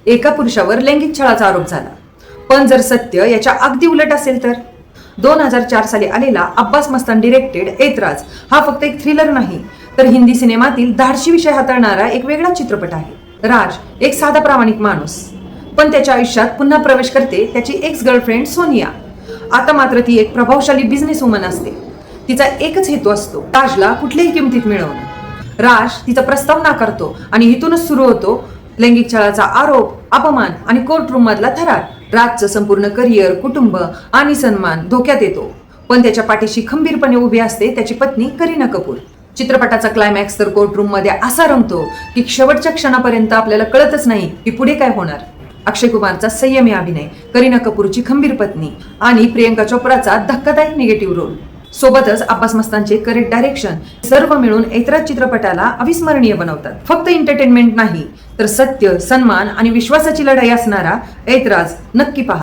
एका पुरुषावर लैंगिक छळाचा आरोप झाला. पण जर सत्य याच्या अगदी उलट असेल तर 2004 साली आलेला अब्बास मस्तान डिरेक्टेड ऐतराज हा फक्त एक थ्रिलर नाही, तर हिंदी सिनेमातील धाडशी विषय हाताळणारा एक वेगळा चित्रपट आहे. राज एक साधा प्रामाणिक माणूस, पण त्याच्या आयुष्यात पुन्हा प्रवेश करते त्याची एक्स गर्लफ्रेंड सोनिया. आता मात्र ती एक प्रभावशाली बिझनेस वुमन असते. तिचा एकच हेतू असतो, राजला कुठल्याही किमतीत मिळवणं. राज तिचा प्रस्ताव नाकारतो आणि इथूनच सुरू होतो लैंगिक छळाचा आरोप, अपमान आणि कोर्टरूम मधला थरार. राजचं संपूर्ण करिअर, कुटुंब आणि सन्मान धोक्यात येतो, पण त्याच्या पाठीशी खंबीरपणे उभी असते त्याची पत्नी करीना कपूर. चित्रपटाचा क्लायमॅक्स तर कोर्टरूम मध्ये असा रंगतो की शेवटच्या क्षणापर्यंत आपल्याला कळतच नाही की पुढे काय होणार. अक्षय कुमारचा संयमी अभिनय, करीना कपूरची खंबीर पत्नी आणि प्रियंका चोप्राचा धक्कादायक निगेटिव्ह रोल, सोबतच अब्बास मस्तानचे करेक्ट डायरेक्शन सर्व मिळून ऐतराज चित्रपटाला अविस्मरणीय बनवतात. फक्त एंटरटेनमेंट नाही, तर सत्य, सन्मान आणि विश्वासाची लढाई असणारा ऐतराज नक्की पहा.